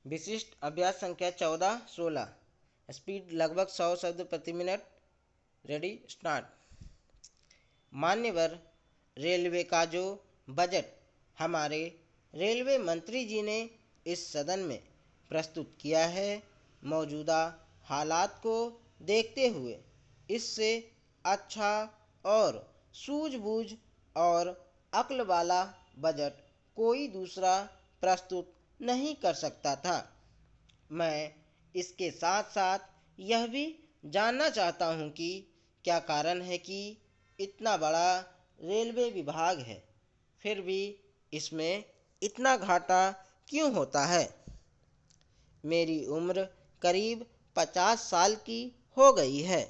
विशिष्ट अभ्यास संख्या 14-16। स्पीड लगभग 100 शब्द प्रति मिनट। Ready start. मान्यवर, रेलवे का जो बजट हमारे रेलवे मंत्री जी ने इस सदन में प्रस्तुत किया है, मौजूदा हालात को देखते हुए इससे अच्छा और सूझबूझ और अक्ल वाला बजट कोई दूसरा प्रस्तुत नहीं कर सकता था। मैं इसके साथ साथ यह भी जानना चाहता हूं कि क्या कारण है कि इतना बड़ा रेलवे विभाग है, फिर भी इसमें इतना घाटा क्यों होता है। मेरी उम्र करीब 50 साल की हो गई है।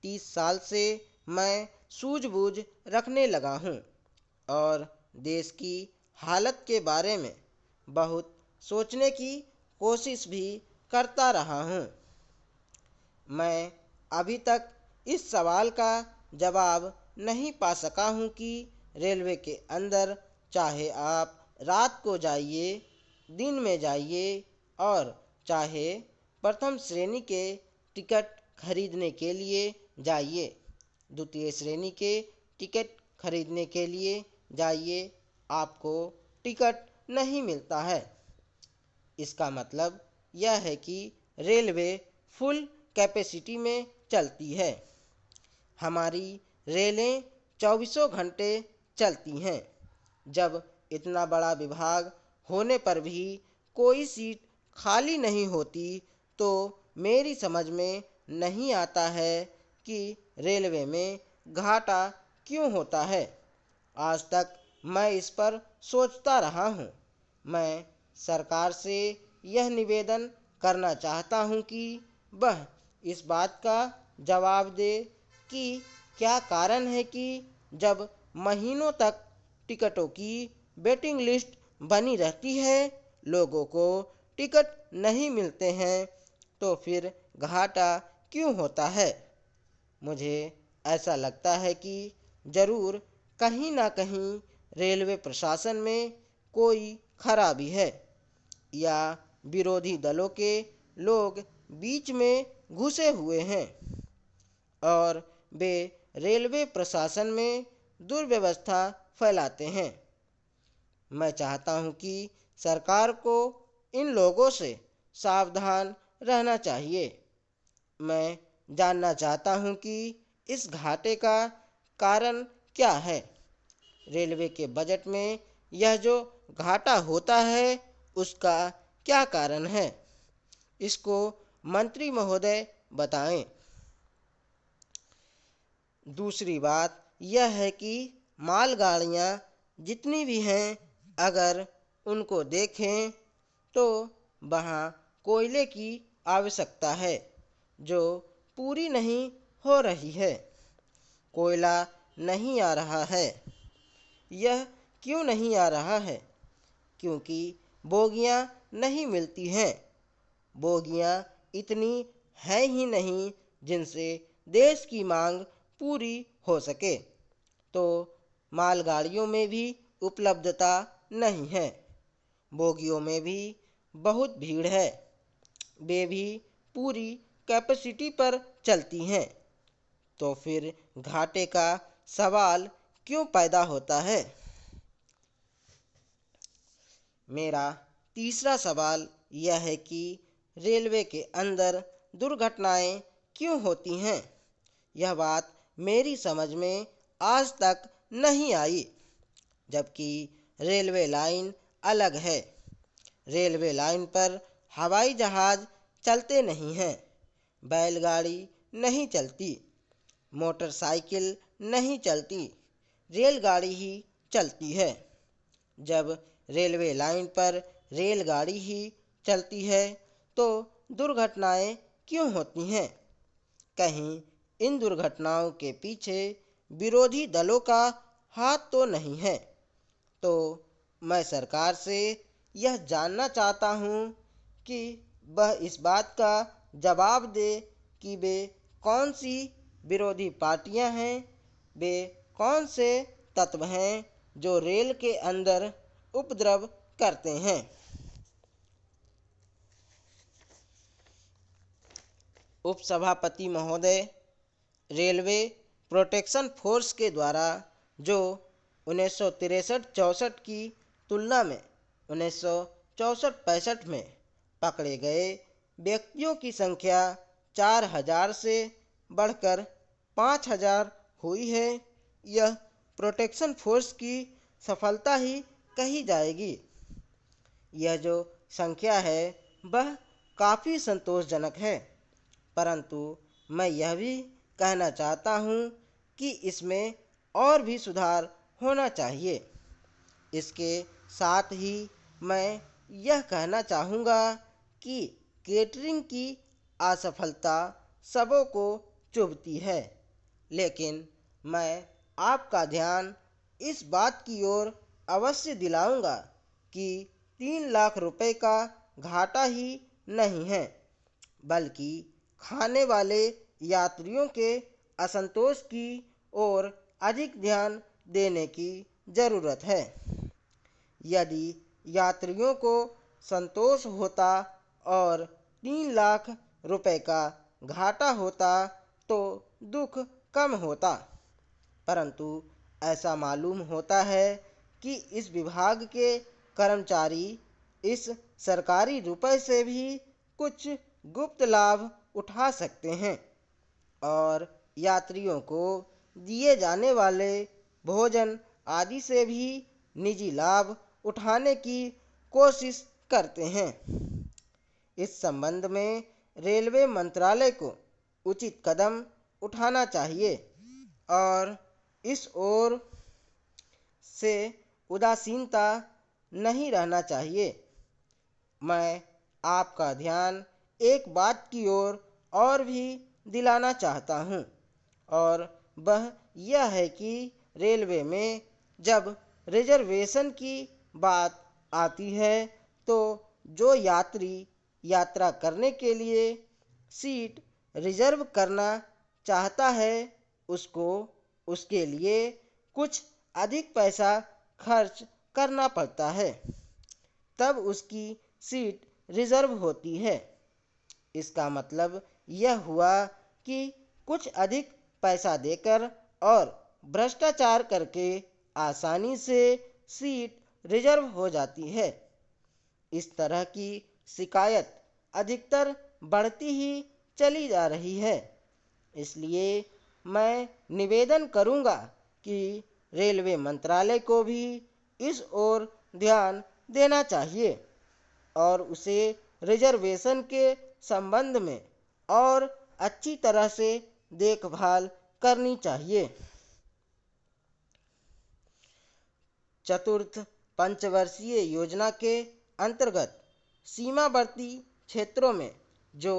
30 साल से मैं सूझबूझ रखने लगा हूँ और देश की हालत के बारे में बहुत सोचने की कोशिश भी करता रहा हूँ। मैं अभी तक इस सवाल का जवाब नहीं पा सका हूँ कि रेलवे के अंदर चाहे आप रात को जाइए, दिन में जाइए और चाहे प्रथम श्रेणी के टिकट खरीदने के लिए जाइए, द्वितीय श्रेणी के टिकट खरीदने के लिए जाइए, आपको टिकट नहीं मिलता है। इसका मतलब यह है कि रेलवे फुल कैपेसिटी में चलती है। हमारी रेलें 24 घंटे चलती हैं। जब इतना बड़ा विभाग होने पर भी कोई सीट खाली नहीं होती तो मेरी समझ में नहीं आता है कि रेलवे में घाटा क्यों होता है। आज तक मैं इस पर सोचता रहा हूँ। मैं सरकार से यह निवेदन करना चाहता हूँ कि वह इस बात का जवाब दे कि क्या कारण है कि जब महीनों तक टिकटों की वेटिंग लिस्ट बनी रहती है, लोगों को टिकट नहीं मिलते हैं, तो फिर घाटा क्यों होता है। मुझे ऐसा लगता है कि ज़रूर कहीं ना कहीं रेलवे प्रशासन में कोई खराबी है या विरोधी दलों के लोग बीच में घुसे हुए हैं और वे रेलवे प्रशासन में दुर्व्यवस्था फैलाते हैं। मैं चाहता हूं कि सरकार को इन लोगों से सावधान रहना चाहिए। मैं जानना चाहता हूं कि इस घाटे का कारण क्या है। रेलवे के बजट में यह जो घाटा होता है उसका क्या कारण है, इसको मंत्री महोदय बताएं। दूसरी बात यह है कि मालगाड़ियाँ जितनी भी हैं, अगर उनको देखें तो वहाँ कोयले की आवश्यकता है जो पूरी नहीं हो रही है। कोयला नहीं आ रहा है। यह क्यों नहीं आ रहा है? क्योंकि बोगियां नहीं मिलती हैं। बोगियां इतनी हैं ही नहीं जिनसे देश की मांग पूरी हो सके। तो मालगाड़ियों में भी उपलब्धता नहीं है। बोगियों में भी बहुत भीड़ है। वे भी पूरी कैपेसिटी पर चलती हैं। तो फिर घाटे का सवाल क्यों पैदा होता है। मेरा तीसरा सवाल यह है कि रेलवे के अंदर दुर्घटनाएं क्यों होती हैं। यह बात मेरी समझ में आज तक नहीं आई, जबकि रेलवे लाइन अलग है। रेलवे लाइन पर हवाई जहाज़ चलते नहीं हैं, बैलगाड़ी नहीं चलती, मोटरसाइकिल नहीं चलती, रेलगाड़ी ही चलती है। जब रेलवे लाइन पर रेलगाड़ी ही चलती है तो दुर्घटनाएं क्यों होती हैं। कहीं इन दुर्घटनाओं के पीछे विरोधी दलों का हाथ तो नहीं है। तो मैं सरकार से यह जानना चाहता हूँ कि वह इस बात का जवाब दे कि वे कौन सी विरोधी पार्टियां हैं, वे कौन से तत्व हैं जो रेल के अंदर उपद्रव करते हैं। उपसभापति महोदय, रेलवे प्रोटेक्शन फोर्स के द्वारा जो 1963-64 की तुलना में 1964-65 में पकड़े गए व्यक्तियों की संख्या 4000 से बढ़कर 5000 हुई है, यह प्रोटेक्शन फोर्स की सफलता ही कही जाएगी। यह जो संख्या है वह काफ़ी संतोषजनक है, परंतु मैं यह भी कहना चाहता हूँ कि इसमें और भी सुधार होना चाहिए। इसके साथ ही मैं यह कहना चाहूँगा कि केटरिंग की असफलता सबों को चुभती है, लेकिन मैं आपका ध्यान इस बात की ओर अवश्य दिलाऊंगा कि 3 लाख रुपए का घाटा ही नहीं है, बल्कि खाने वाले यात्रियों के असंतोष की ओर अधिक ध्यान देने की ज़रूरत है। यदि यात्रियों को संतोष होता और 3 लाख रुपए का घाटा होता तो दुख कम होता, परंतु ऐसा मालूम होता है कि इस विभाग के कर्मचारी इस सरकारी रुपए से भी कुछ गुप्त लाभ उठा सकते हैं और यात्रियों को दिए जाने वाले भोजन आदि से भी निजी लाभ उठाने की कोशिश करते हैं। इस संबंध में रेलवे मंत्रालय को उचित कदम उठाना चाहिए और इस ओर से उदासीनता नहीं रहना चाहिए। मैं आपका ध्यान एक बात की ओर और भी दिलाना चाहता हूँ, और वह यह है कि रेलवे में जब रिजर्वेशन की बात आती है तो जो यात्री यात्रा करने के लिए सीट रिजर्व करना चाहता है उसको उसके लिए कुछ अधिक पैसा खर्च करना पड़ता है, तब उसकी सीट रिजर्व होती है। इसका मतलब यह हुआ कि कुछ अधिक पैसा देकर और भ्रष्टाचार करके आसानी से सीट रिजर्व हो जाती है। इस तरह की शिकायत अधिकतर बढ़ती ही चली जा रही है। इसलिए मैं निवेदन करूंगा कि रेलवे मंत्रालय को भी इस ओर ध्यान देना चाहिए और उसे रिजर्वेशन के संबंध में और अच्छी तरह से देखभाल करनी चाहिए। चतुर्थ पंचवर्षीय योजना के अंतर्गत सीमावर्ती क्षेत्रों में जो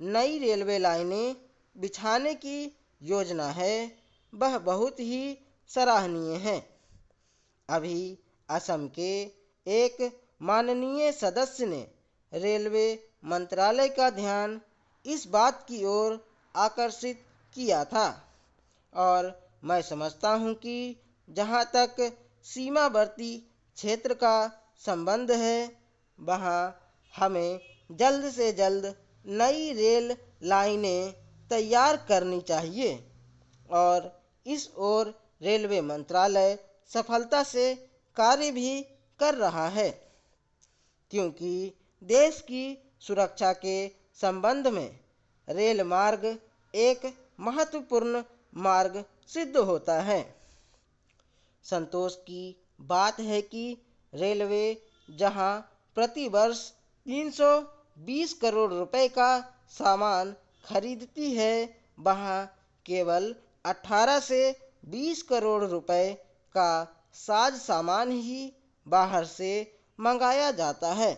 नई रेलवे लाइनें बिछाने की योजना है वह बहुत ही सराहनीय है। अभी असम के एक माननीय सदस्य ने रेलवे मंत्रालय का ध्यान इस बात की ओर आकर्षित किया था और मैं समझता हूँ कि जहाँ तक सीमावर्ती क्षेत्र का संबंध है वहाँ हमें जल्द से जल्द नई रेल लाइनें तैयार करनी चाहिए और इस ओर रेलवे मंत्रालय सफलता से कार्य भी कर रहा है, क्योंकि देश की सुरक्षा के संबंध में रेल मार्ग एक महत्वपूर्ण मार्ग सिद्ध होता है। संतोष की बात है कि रेलवे जहां प्रति वर्ष 320 करोड़ रुपए का सामान खरीदती है वहां केवल 18 से 20 करोड़ रुपए का साज सामान ही बाहर से मंगाया जाता है।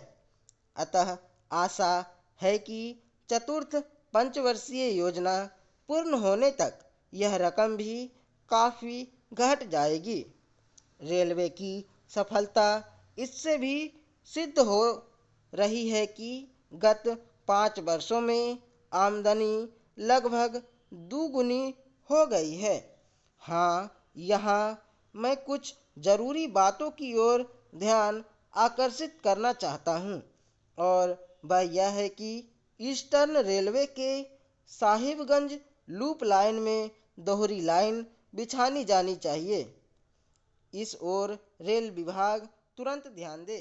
अतः आशा है कि चतुर्थ पंचवर्षीय योजना पूर्ण होने तक यह रकम भी काफ़ी घट जाएगी। रेलवे की सफलता इससे भी सिद्ध हो रही है कि गत 5 वर्षों में आमदनी लगभग दुगुनी हो गई है। हाँ, यहाँ मैं कुछ ज़रूरी बातों की ओर ध्यान आकर्षित करना चाहता हूँ और वह यह है कि ईस्टर्न रेलवे के साहिबगंज लूप लाइन में दोहरी लाइन बिछानी जानी चाहिए। इस ओर रेल विभाग तुरंत ध्यान दे।